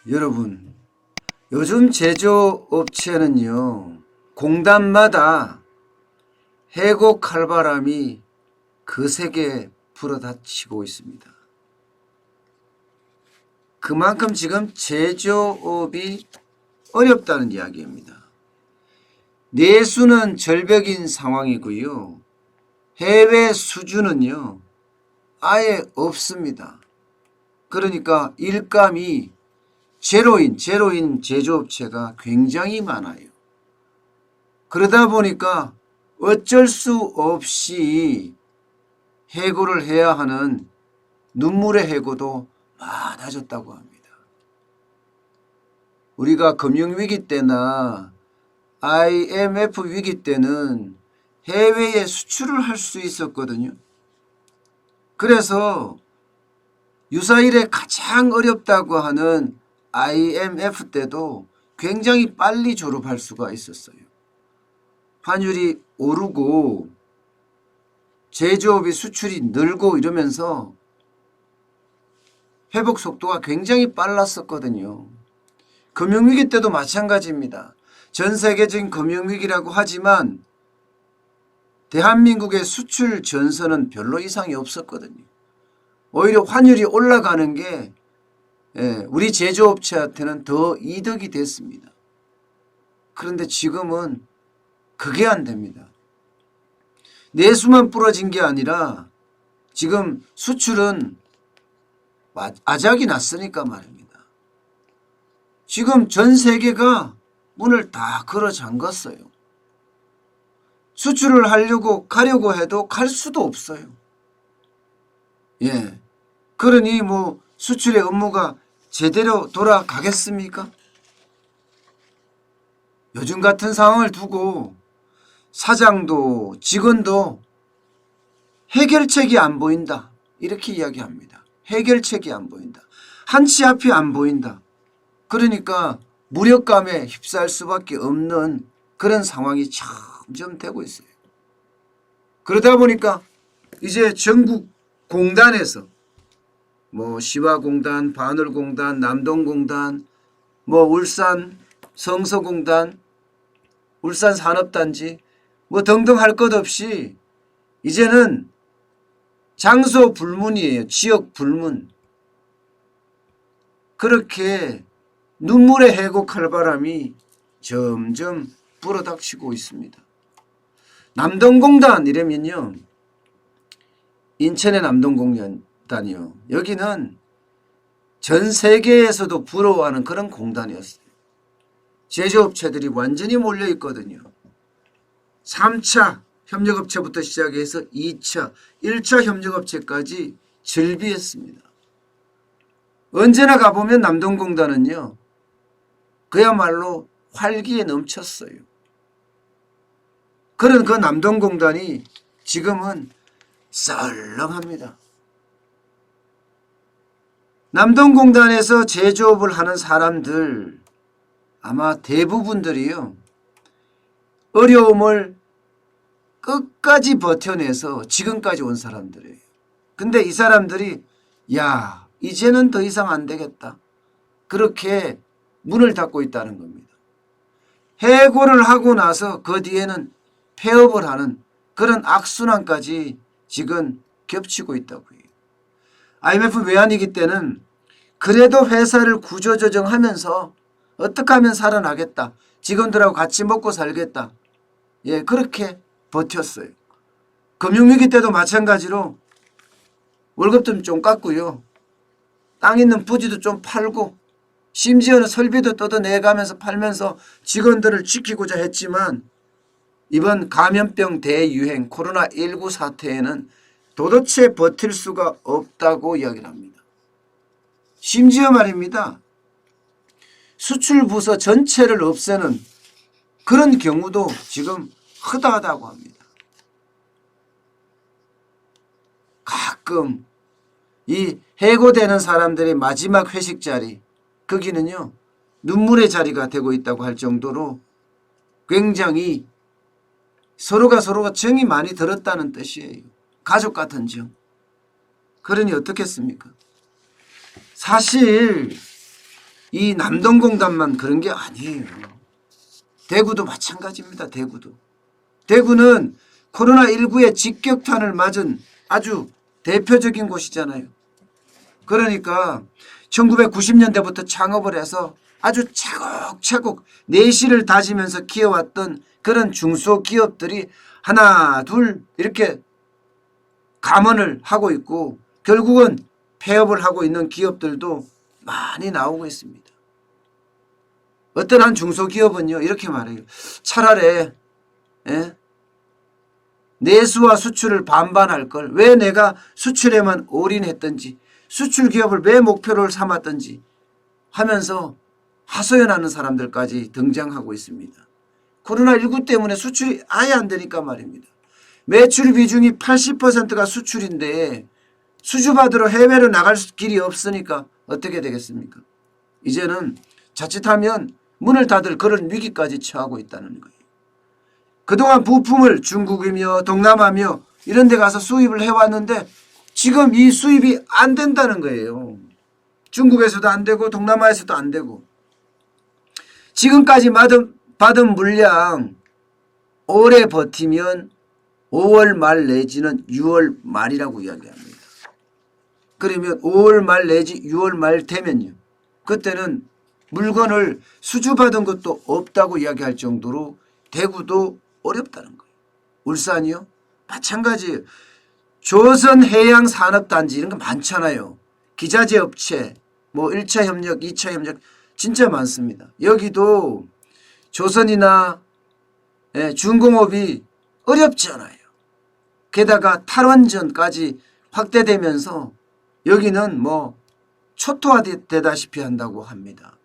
여러분, 요즘 제조업체는요, 공단마다 해고 칼바람이 거세게 불어닥치고 있습니다. 그만큼 지금 제조업이 어렵다는 이야기입니다. 내수는 절벽인 상황이고요. 해외 수주는요, 아예 없습니다. 그러니까 일감이 제로인 제조업체가 굉장히 많아요. 그러다 보니까 어쩔 수 없이 해고를 해야 하는 눈물의 해고도 많아졌다고 합니다. 우리가 금융위기 때나 IMF 위기 때는 해외에 수출을 할 수 있었거든요. 그래서 유사일에 가장 어렵다고 하는 IMF 때도 굉장히 빨리 졸업할 수가 있었어요. 환율이 오르고 제조업이 수출이 늘고 이러면서 회복 속도가 굉장히 빨랐었거든요. 금융위기 때도 마찬가지입니다. 전 세계적인 금융위기라고 하지만 대한민국의 수출 전선은 별로 이상이 없었거든요. 오히려 환율이 올라가는 게 우리 제조업체한테는 더 이득이 됐습니다. 그런데 지금은 그게 안 됩니다. 내수만 부러진 게 아니라 지금 수출은 아작이 났으니까 말입니다. 지금 전 세계가 문을 다 걸어 잠갔어요. 수출을 가려고 해도 갈 수도 없어요. 예. 그러니 뭐 수출의 업무가 제대로 돌아가겠습니까? 요즘 같은 상황을 두고 사장도 직원도 해결책이 안 보인다. 이렇게 이야기합니다. 해결책이 안 보인다. 한치 앞이 안 보인다. 그러니까 무력감에 휩싸일 수밖에 없는 그런 상황이 점점 되고 있어요. 그러다 보니까 이제 전국 공단에서 뭐 시화공단, 반월공단, 남동공단, 뭐 울산 성서공단, 울산산업단지 뭐 등등 할 것 없이 이제는 장소 불문이에요. 지역 불문. 그렇게 눈물의 해고 칼바람이 점점 불어닥치고 있습니다. 남동공단 이러면요. 인천의 남동공단이요. 여기는 전 세계에서도 부러워하는 그런 공단이었어요. 제조업체들이 완전히 몰려 있거든요. 3차 협력업체부터 시작해서 2차, 1차 협력업체까지 즐비했습니다. 언제나 가보면 남동공단은요. 그야말로 활기에 넘쳤어요. 그런 그 남동공단이 지금은 썰렁합니다. 남동공단에서 제조업을 하는 사람들 아마 대부분들이요. 어려움을 끝까지 버텨내서 지금까지 온 사람들이에요. 근데 이 사람들이 야 이제는 더 이상 안 되겠다. 그렇게 문을 닫고 있다는 겁니다. 해고를 하고 나서 그 뒤에는 폐업을 하는 그런 악순환까지 지금 겹치고 있다고요. IMF 외환위기 때는 그래도 회사를 구조조정하면서 어떻게 하면 살아나겠다. 직원들하고 같이 먹고 살겠다. 예, 그렇게 버텼어요. 금융위기 때도 마찬가지로 월급도 좀 깎고요. 땅 있는 부지도 좀 팔고 심지어는 설비도 뜯어내가면서 팔면서 직원들을 지키고자 했지만 이번 감염병 대유행 코로나19 사태에는 도대체 버틸 수가 없다고 이야기를 합니다. 심지어 말입니다. 수출부서 전체를 없애는 그런 경우도 지금 허다하다고 합니다. 가끔 이 해고되는 사람들의 마지막 회식 자리 거기는요. 눈물의 자리가 되고 있다고 할 정도로 굉장히 서로가 정이 많이 들었다는 뜻이에요. 가족 같은 정. 그러니 어떻겠습니까? 사실 이 남동공단만 그런 게 아니에요. 대구도 마찬가지입니다. 대구는 코로나19의 직격탄을 맞은 아주 대표적인 곳이잖아요. 그러니까 1990년대부터 창업을 해서 아주 차곡차곡 내실을 다지면서 키워왔던 그런 중소기업들이 하나 둘 이렇게 감원을 하고 있고 결국은 폐업을 하고 있는 기업들도 많이 나오고 있습니다. 어떤 한 중소기업은요 이렇게 말해요. 차라리 내수와 수출을 반반할 걸 왜 내가 수출에만 올인했던지 수출 기업을 왜 목표를 삼았던지 하면서 하소연하는 사람들까지 등장하고 있습니다. 코로나19 때문에 수출이 아예 안 되니까 말입니다. 매출 비중이 80%가 수출인데 수주받으러 해외로 나갈 길이 없으니까 어떻게 되겠습니까? 이제는 자칫하면 문을 닫을 그런 위기까지 처하고 있다는 거예요. 그동안 부품을 중국이며 동남아며 이런 데 가서 수입을 해왔는데 지금 이 수입이 안 된다는 거예요. 중국에서도 안 되고 동남아에서도 안 되고 지금까지 받은 물량 오래 버티면 5월 말 내지는 6월 말이라고 이야기합니다. 그러면 5월 말 내지 6월 말 되면요. 그때는 물건을 수주받은 것도 없다고 이야기할 정도로 대구도 어렵다는 거예요. 울산이요? 마찬가지예요. 조선해양산업단지 이런 거 많잖아요. 기자재 업체, 뭐 1차 협력, 2차 협력 진짜 많습니다. 여기도 조선이나 중공업이 어렵지 않아요. 게다가 탈원전까지 확대되면서 여기는 뭐 초토화되다시피 한다고 합니다.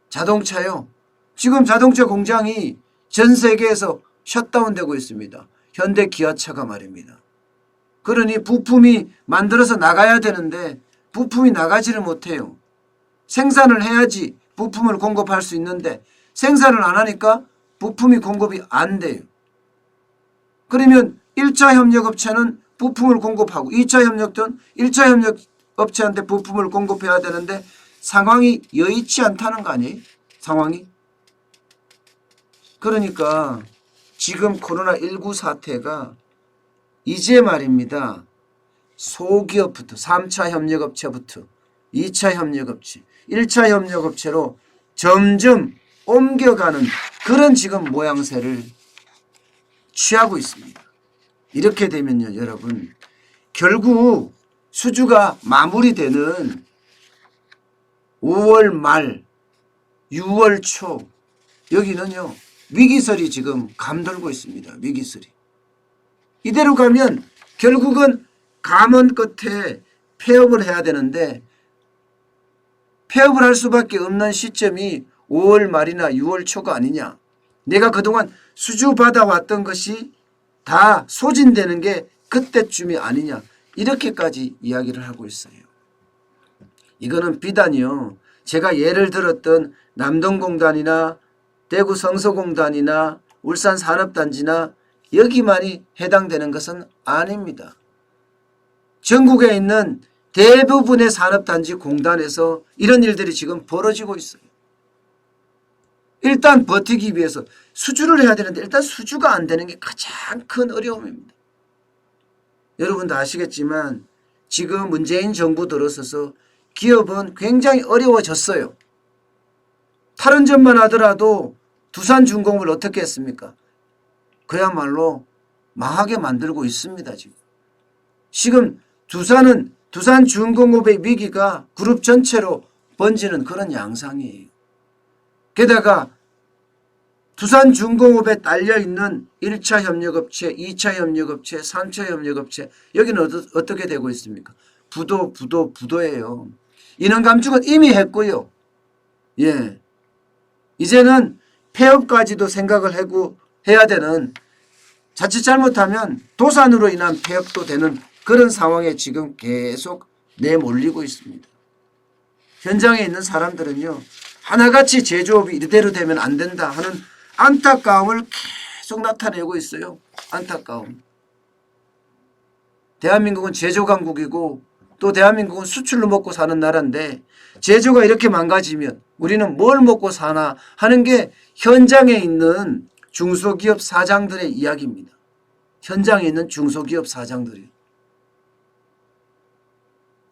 자동차요. 지금 자동차 공장이 전 세계에서 셧다운되고 있습니다. 현대 기아차가 말입니다. 그러니 부품이 만들어서 나가야 되는데 부품이 나가지를 못해요. 생산을 해야지 부품을 공급할 수 있는데 생산을 안 하니까 부품이 공급이 안 돼요. 그러면 1차 협력업체는 부품을 공급하고 2차 협력든 1차 협력업체한테 부품을 공급해야 되는데 상황이 여의치 않다는 거 아니에요? 상황이. 그러니까 지금 코로나19 사태가 이제 말입니다. 소기업부터 3차 협력업체부터 2차 협력업체 1차 협력업체로 점점 옮겨가는 그런 지금 모양새를 취하고 있습니다. 이렇게 되면요 여러분 결국 수주가 마무리되는 5월 말 6월 초 여기는요 위기설이 지금 감돌고 있습니다. 위기설이. 이대로 가면 결국은 감원 끝에 폐업을 해야 되는데 폐업을 할 수밖에 없는 시점이 5월 말이나 6월 초가 아니냐. 내가 그동안 수주 받아왔던 것이 다 소진되는 게 그때쯤이 아니냐. 이렇게까지 이야기를 하고 있어요. 이거는 비단이요. 제가 예를 들었던 남동공단이나 대구 성서공단이나 울산 산업단지나 여기만이 해당되는 것은 아닙니다. 전국에 있는 대부분의 산업단지 공단에서 이런 일들이 지금 벌어지고 있어요. 일단 버티기 위해서 수주를 해야 되는데 일단 수주가 안 되는 게 가장 큰 어려움입니다. 여러분도 아시겠지만 지금 문재인 정부 들어서서 기업은 굉장히 어려워졌어요. 탈원전만 하더라도 두산중공업을 어떻게 했습니까? 그야말로 망하게 만들고 있습니다. 지금 두산중공업의 위기가 그룹 전체로 번지는 그런 양상이에요. 게다가 두산중공업에 딸려있는 1차 협력업체, 2차 협력업체, 3차 협력업체 여기는 어떻게 되고 있습니까? 부도예요. 인원 감축은 이미 했고요. 예, 이제는 폐업까지도 생각을 하고 해야 되는 자칫 잘못하면 도산으로 인한 폐업도 되는 그런 상황에 지금 계속 내몰리고 있습니다. 현장에 있는 사람들은요. 하나같이 제조업이 이대로 되면 안 된다 하는 안타까움을 계속 나타내고 있어요. 안타까움. 대한민국은 제조강국이고 또 대한민국은 수출로 먹고 사는 나라인데 제조가 이렇게 망가지면 우리는 뭘 먹고 사나 하는 게 현장에 있는 중소기업 사장들의 이야기입니다. 현장에 있는 중소기업 사장들이.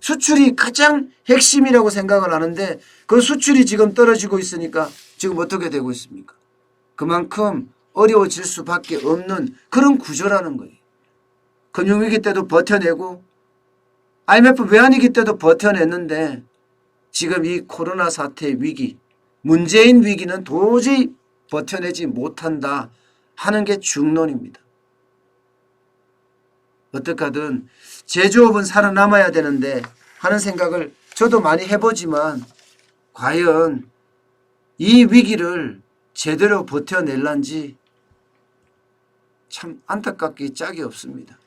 수출이 가장 핵심이라고 생각을 하는데 그 수출이 지금 떨어지고 있으니까 지금 어떻게 되고 있습니까? 그만큼 어려워질 수밖에 없는 그런 구조라는 거예요. 금융위기 때도 버텨내고 IMF 외환위기 때도 버텨냈는데 지금 이 코로나 사태의 위기, 문재인 위기는 도저히 버텨내지 못한다 하는 게 중론입니다. 어떻게든 제조업은 살아남아야 되는데 하는 생각을 저도 많이 해보지만 과연 이 위기를 제대로 버텨낼란지 참 안타깝게 짝이 없습니다.